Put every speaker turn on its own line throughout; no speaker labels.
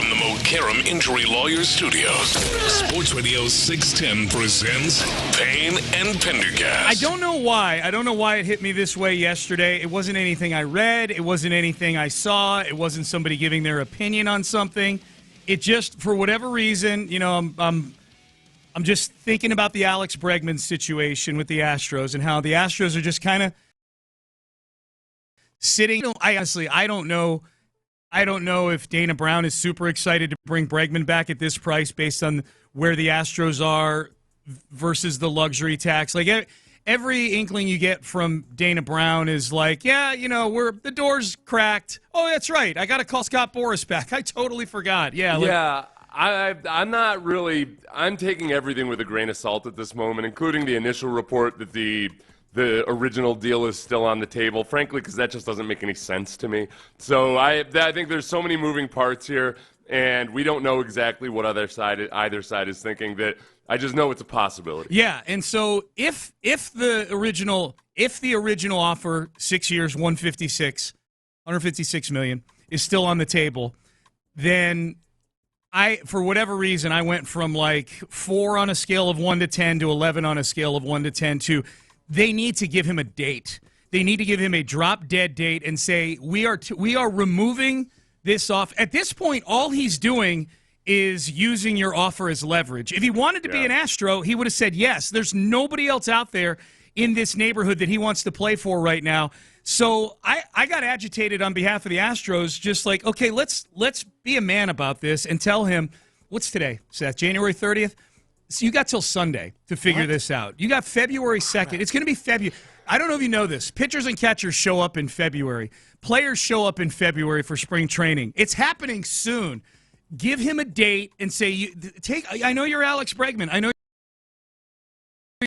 From the Mokaram Injury Lawyers Studios, Sports Radio 610 presents Payne and Pendergast.
I don't know why. I don't know why it hit me this way yesterday. It wasn't anything I read. It wasn't anything I saw. It wasn't somebody giving their opinion on something. It just, for whatever reason, you know, I'm just thinking about the Alex Bregman situation with the Astros and how the Astros are just kind of sitting. I don't know. I don't know if Dana Brown is super excited to bring Bregman back at this price based on where the Astros are versus the luxury tax. Like every inkling you get from Dana Brown is like, yeah, you know, the door's cracked. Oh, that's right. I got to call Scott Boras back. I totally forgot. Yeah.
I'm not really – I'm taking everything with a grain of salt at this moment, including the initial report that the original deal is still on the table, frankly, because that just doesn't make any sense to me. So I think there's so many moving parts here, and we don't know exactly what either side is thinking. That I just know it's a possibility.
Yeah, and so if the original offer, 6 years, $156 million, is still on the table, then for whatever reason, I went from like 4 on a scale of 1 to 10 to 11 on a scale of 1 to 10 to they need to give him a date. They need to give him a drop-dead date and say, we are removing this off. At this point, all he's doing is using your offer as leverage. If he wanted to be an Astro, he would have said yes. There's nobody else out there in this neighborhood that he wants to play for right now. So I got agitated on behalf of the Astros, just like, okay, let's be a man about this and tell him, what's today, Seth, January 30th? So you got till Sunday to figure this out. You got February 2nd. It's going to be February. I don't know if you know this. Pitchers and catchers show up in February. Players show up in February for spring training. It's happening soon. Give him a date and say, I know you're Alex Bregman. I know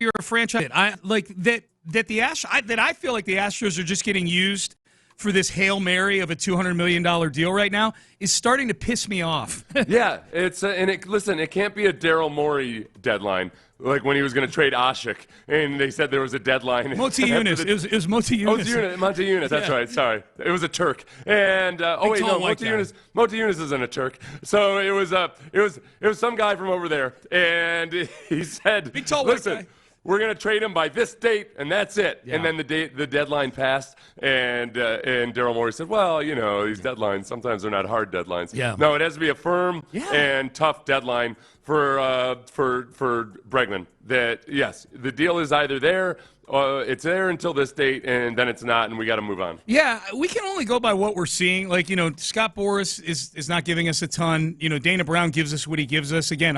you're a franchise. I feel like the Astros are just getting used for this Hail Mary of a $200 million deal right now is starting to piss me off.
Yeah, listen, it can't be a Daryl Morey deadline, like when he was going to trade Ashik, and they said there was a deadline.
Moti Yunus. It was Moti Yunus.
Monty Yunus, that's right, sorry. It was a Turk. And, Moti Yunus isn't a Turk. So it was some guy from over there, and he said,
big tall
listen,
white guy.
We're going to trade him by this date, and that's it.
Yeah.
And then the deadline passed, and Daryl Morey said, well, you know, these deadlines, sometimes they're not hard deadlines.
Yeah.
No, it has to be a firm and tough deadline for Bregman. That, yes, the deal is either there, it's there until this date, and then it's not, and we got to move on.
Yeah, we can only go by what we're seeing. Like, you know, Scott Boras is not giving us a ton. You know, Dana Brown gives us what he gives us. Again,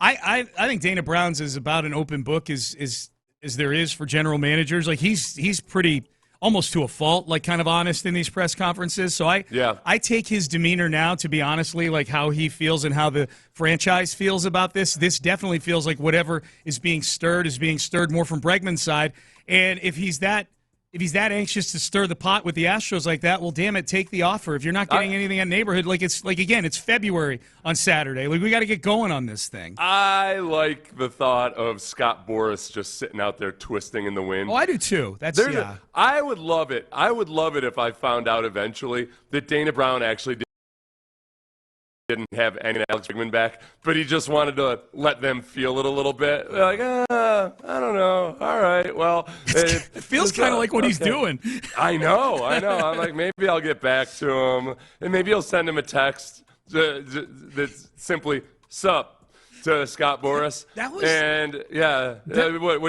I think Dana Brown's is about an open book as there is for general managers. Like he's pretty almost to a fault, like kind of honest in these press conferences. So I take his demeanor now to be honestly like how he feels and how the franchise feels about this. This definitely feels like whatever is being stirred more from Bregman's side. And if he's that anxious to stir the pot with the Astros like that, well, damn it, take the offer. If you're not getting anything in neighborhood, it's February on Saturday. Like, we got to get going on this thing.
I like the thought of Scott Boras just sitting out there twisting in the wind.
Oh, I do too.
I would love it. I would love it if I found out eventually that Dana Brown actually didn't have any Alex Bregman back, but he just wanted to let them feel it a little bit. They're like, I don't know. All right, well.
It feels kind of like what he's doing.
I know. I'm like, maybe I'll get back to him, and maybe I'll send him a text that's simply, sup, to Scott Boras. What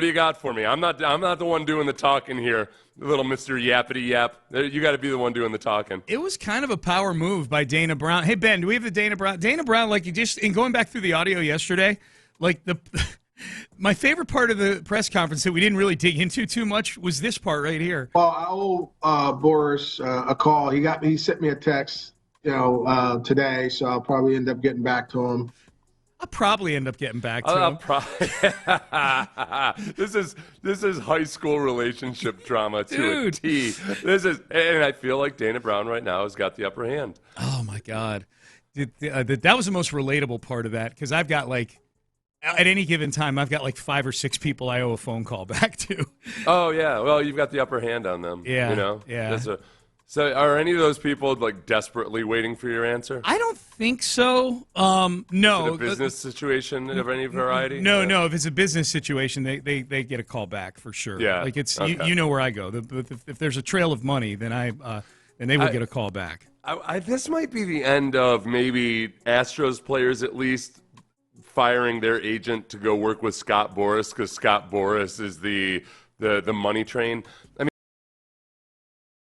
do you got for me? I'm not the one doing the talking here. Little Mr. Yappity Yap. You got to be the one doing the talking.
It was kind of a power move by Dana Brown. Hey, Ben, do we have the Dana Brown? Dana Brown, like, in going back through the audio yesterday, like, my favorite part of the press conference that we didn't really dig into too much was this part right here.
Well, I owe Boras a call. He sent me a text, today, so I'll probably end up getting back to him.
I'll probably end up getting back to him.
This is high school relationship drama to
Dude.
a T. And I feel like Dana Brown right now has got the upper hand.
Oh my God, that was the most relatable part of that because I've got like at any given time I've got like 5 or 6 people I owe a phone call back to.
Oh yeah, well you've got the upper hand on them.
Yeah,
you know.
Yeah.
So are any of those people like desperately waiting for your answer?
I don't think so. No.
Is it a business situation of any variety?
No. If it's a business situation, they get a call back for sure.
Yeah.
Like it's
Okay.
you know where I go. If there's a trail of money, then they will get a call back.
This might be the end of maybe Astros players at least firing their agent to go work with Scott Boras because Scott Boras is the money train. I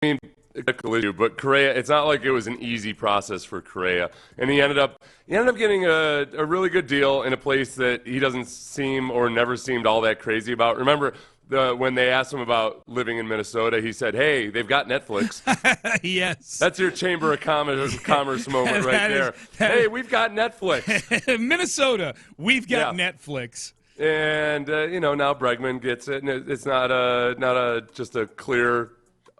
mean, but Correa, it's not like it was an easy process for Correa, and he ended up getting a really good deal in a place that he doesn't seem or never seemed all that crazy about. Remember when they asked him about living in Minnesota, he said, "Hey, they've got Netflix."
Yes,
that's your Chamber of Commerce moment right there. Hey, we've got Netflix.
Minnesota, we've got Netflix.
And now Bregman gets it, and it's not just a clear,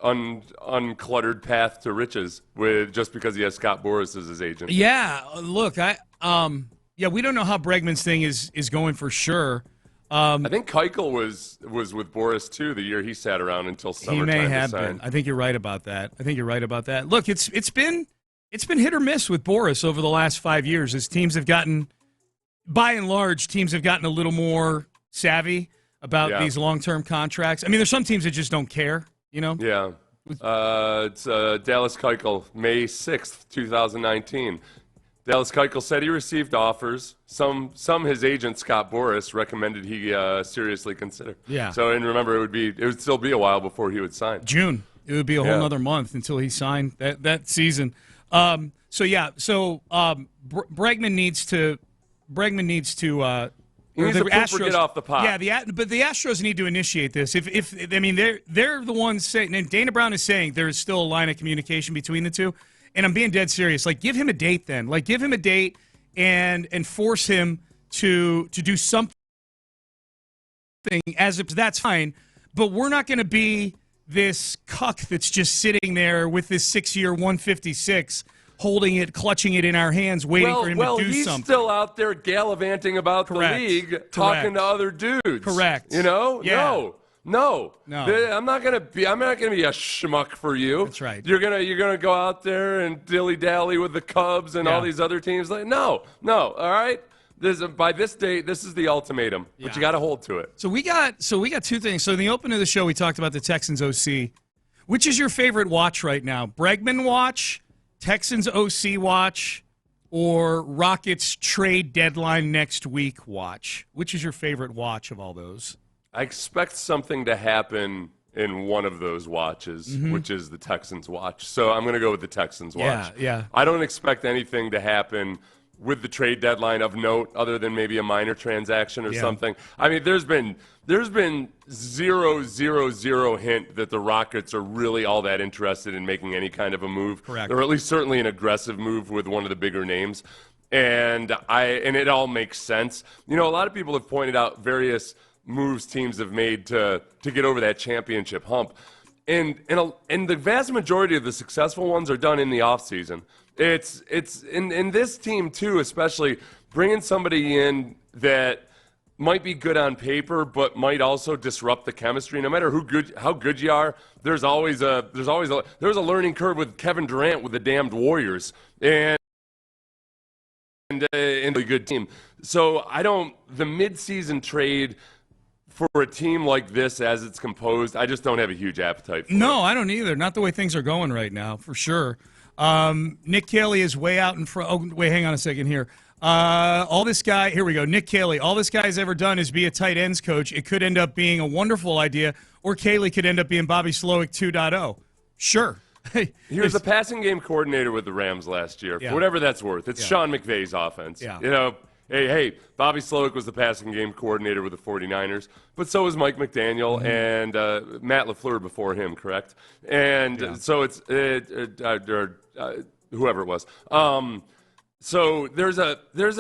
uncluttered path to riches just because he has Scott Boras as his agent.
Yeah, look, we don't know how Bregman's thing is going for sure.
I think Keuchel was with Boras too the year he sat around until summertime.
He may have been. I think you're right about that. Look, it's been hit or miss with Boras over the last 5 years as teams have gotten, by and large, a little more savvy about these long-term contracts. I mean, there's some teams that just don't care, you know?
Yeah. It's Dallas Keuchel, May 6th, 2019. Dallas Keuchel said he received offers. Some his agent, Scott Boras, recommended he seriously consider. Yeah. So, and remember, it would still be a while before he would sign.
June. It would be a whole nother month until he signed that season. Bregman needs to
he needs to get off the pot.
Yeah, but the Astros need to initiate this. If I mean they're the ones saying, and Dana Brown is saying there is still a line of communication between the two, and I'm being dead serious. Like, give him a date then. Like, give him a date and force him to do something. As if that's fine, but we're not going to be this cuck that's just sitting there with this 6-year 156. Holding it, clutching it in our hands, waiting for him to do something.
Well, he's still out there gallivanting about the league, talking to other dudes.
Correct.
You know?
Yeah.
No. I'm not gonna be a schmuck for you.
That's right.
You're gonna go out there and dilly dally with the Cubs and all these other teams. Like, no. All right. By this date, this is the ultimatum, but you got to hold to it.
So we got two things. So in the opening of the show, we talked about the Texans OC. Which is your favorite watch right now? Bregman watch, Texans OC watch, or Rockets trade deadline next week watch? Which is your favorite watch of all those?
I expect something to happen in one of those watches, which is the Texans watch. So I'm going to go with the Texans watch.
Yeah.
I don't expect anything to happen with the trade deadline of note other than maybe a minor transaction or something. I mean, there's been 0 hint that the Rockets are really all that interested in making any kind of a move.
Correct.
Or at least certainly an aggressive move with one of the bigger names. And it all makes sense. You know, a lot of people have pointed out various moves teams have made to get over that championship hump. And the vast majority of the successful ones are done in the offseason. It's in this team too, especially bringing somebody in that might be good on paper, but might also disrupt the chemistry. No matter how good you are, there's always a learning curve with Kevin Durant with the damned Warriors and a good team. So the midseason trade for a team like this as it's composed, I just don't have a huge appetite for it.
No, I don't either. Not the way things are going right now, for sure. Nick Caley is way out in front. Oh, wait, hang on a second here. Here we go. Nick Caley, all this guy's ever done is be a tight ends coach. It could end up being a wonderful idea, or Caley could end up being Bobby Slowick 2.0. Sure.
He was a passing game coordinator with the Rams last year, for whatever that's worth. It's Sean McVay's offense.
Yeah.
You know, hey, Bobby Slowick was the passing game coordinator with the 49ers, but so was Mike McDaniel and Matt LaFleur before him, correct? And so it's whoever it was. So there's a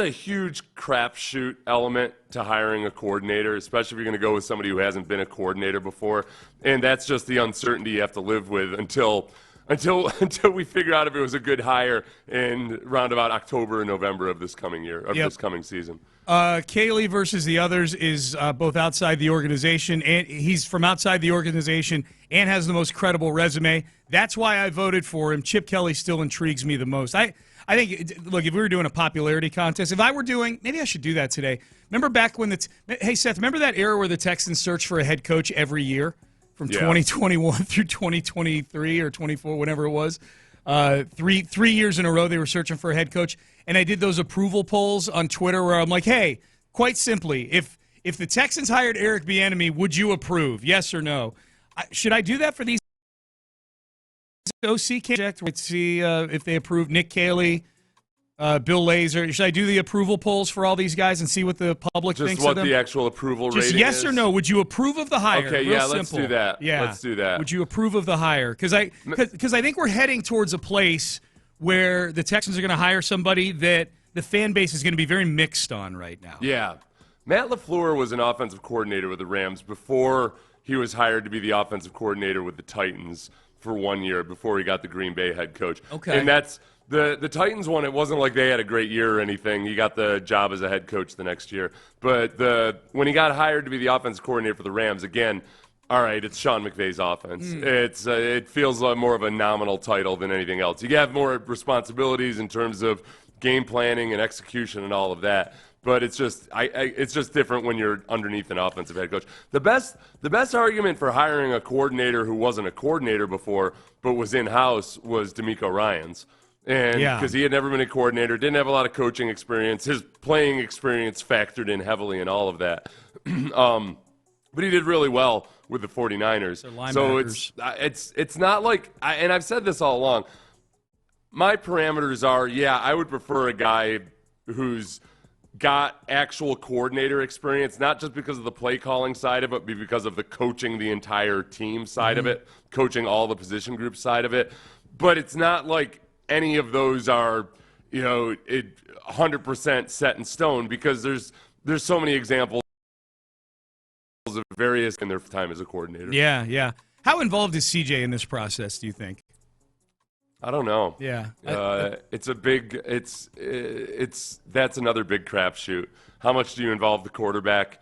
huge crapshoot element to hiring a coordinator, especially if you're going to go with somebody who hasn't been a coordinator before, and that's just the uncertainty you have to live with until until we figure out if it was a good hire in roundabout October or November of this coming year, of this coming season.
Cayley versus the others is both outside the organization, and he's from outside the organization and has the most credible resume. That's why I voted for him. Chip Kelly still intrigues me the most. I think, look, if we were doing a popularity contest, if I were doing, maybe I should do that today. Remember back when hey, Seth, remember that era where the Texans searched for a head coach every year from 2021 through 2023 or 24, whatever it was? 3 years in a row they were searching for a head coach. And I did those approval polls on Twitter where I'm like, hey, quite simply, if the Texans hired Eric Bieniemy, would you approve? Yes or no? Should I do that for these OC candidates? Let's see if they approve Nick Cayley, Bill Lazor. Should I do the approval polls for all these guys and see what the public thinks of them?
Just what the actual approval rating is?
Just yes or no. Would you approve of the hire?
Okay,
Real
let's
simple.
do that.
Yeah.
Let's do that.
Would you approve of the hire? Because I think we're heading towards a place where the Texans are going to hire somebody that the fan base is going to be very mixed on right now.
Yeah. Matt LaFleur was an offensive coordinator with the Rams before he was hired to be the offensive coordinator with the Titans for 1 year before he got the Green Bay head coach.
Okay.
And that's the Titans one. It wasn't like they had a great year or anything. He got the job as a head coach the next year. But when he got hired to be the offensive coordinator for the Rams, again, all right, it's Sean McVay's offense. It feels like more of a nominal title than anything else. You have more responsibilities in terms of game planning and execution and all of that. But it's just it's just different when you're underneath an offensive head coach. The best argument for hiring a coordinator who wasn't a coordinator before but was in-house was DeMeco Ryans. And because he had never been a coordinator, didn't have a lot of coaching experience. His playing experience factored in heavily in all of that. But he did really well with the 49ers. So it's not like – and I've said this all along. My parameters are, I would prefer a guy who's got actual coordinator experience, not just because of the play calling side of it, but because of the coaching the entire team side of it, coaching all the position group side of it. But it's not like any of those are, 100% set in stone, because there's so many examples of various in their time as a coordinator.
Yeah. How involved is CJ in this process, do you think?
I don't know.
Yeah.
It's that's another big crapshoot. How much do you involve the quarterback?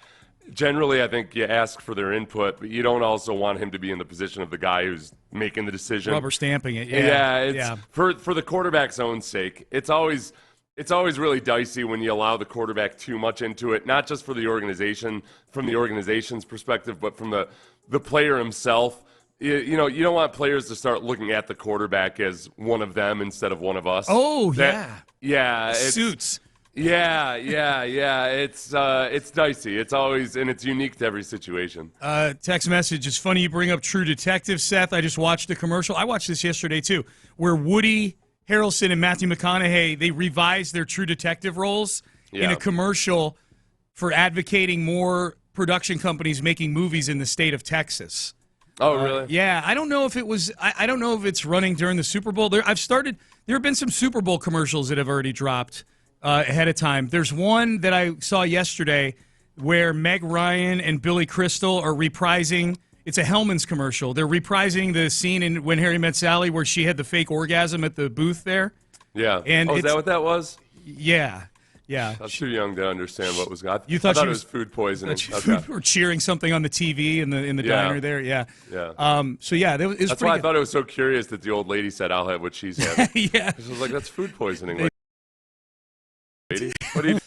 Generally, I think you ask for their input, but you don't also want him to be in the position of the guy who's making the decision.
Rubber stamping it.
For the quarterback's own sake. It's always really dicey when you allow the quarterback too much into it, not just for the organization, from the organization's perspective, but from the player himself. You don't want players to start looking at the quarterback as one of them instead of one of us.
Suits.
Yeah. It's dicey. It's always, and it's unique to every situation.
Text message. It's funny you bring up True Detective, Seth. I just watched the commercial. I watched this yesterday too, where Woody Harrelson and Matthew McConaughey, they revised their True Detective roles in a commercial for advocating more production companies making movies in the state of Texas.
Oh, really?
Yeah, I don't know if it was. I don't know if it's running during the Super Bowl. There have been some Super Bowl commercials that have already dropped ahead of time. There's one that I saw yesterday where Meg Ryan and Billy Crystal are reprising. It's a Hellman's commercial. They're reprising the scene in When Harry Met Sally where she had the fake orgasm at the booth there.
Yeah.
And
is that what that was?
Yeah.
I was too young to understand what was going on.
You thought
it was food poisoning.
Or cheering something on the TV in the diner there. Yeah.
That's why I thought it was so curious that the old lady said, "I'll have what she's having."
Yeah.
I was like, "That's food poisoning." Like, lady, what do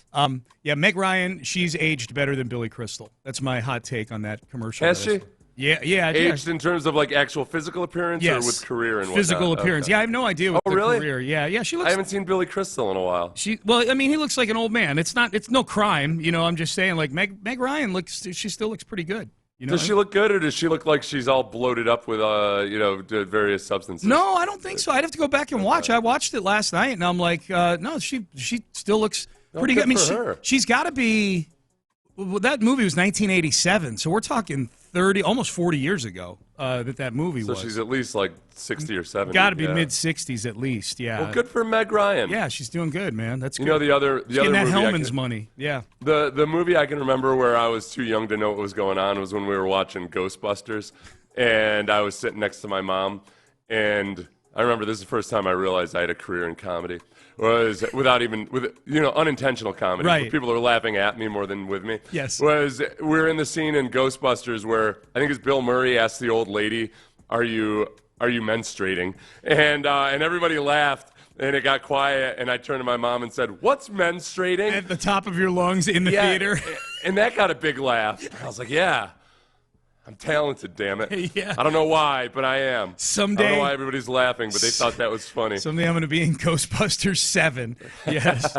you?
Meg Ryan, she's aged better than Billy Crystal. That's my hot take on that commercial.
Has she?
Yeah.
Aged in terms of like actual physical appearance, or with career and
physical
whatnot?
appearance.
Okay.
Yeah, I have no idea what
really?
career. Yeah. She looks.
I haven't seen Billy Crystal in a while.
He looks like an old man. It's no crime. I'm just saying, like Meg Ryan she still looks pretty good.
Does she look good, or does she look like she's all bloated up with various substances?
No, I don't think so. I'd have to go back and watch. I watched it last night, and I'm like, no, she still looks pretty good. I mean, she's got to be. Well, that movie was 1987, so we're talking 30, almost 40 years ago that movie was.
So she's at least like 60 or 70.
Got to be mid-60s at least, yeah.
Well, good for Meg Ryan.
Yeah, she's doing good, man. That's good.
The other
getting that
movie
Hellman's money, yeah.
The movie I can remember where I was too young to know what was going on was when we were watching Ghostbusters, and I was sitting next to my mom, and I remember this is the first time I realized I had a career in comedy. Was unintentional comedy.
Right.
Where people are laughing at me more than with me.
Yes.
We're in the scene in Ghostbusters where I think it's Bill Murray asked the old lady, "Are you menstruating?" And everybody laughed. And it got quiet, and I turned to my mom and said, "What's menstruating?"
At the top of your lungs in the theater.
And that got a big laugh. I was like, yeah, I'm talented, damn it.
Yeah.
I don't know why, but I am.
Someday.
I don't know why everybody's laughing, but they thought that was funny.
Someday I'm going to be in Ghostbusters 7. Yes.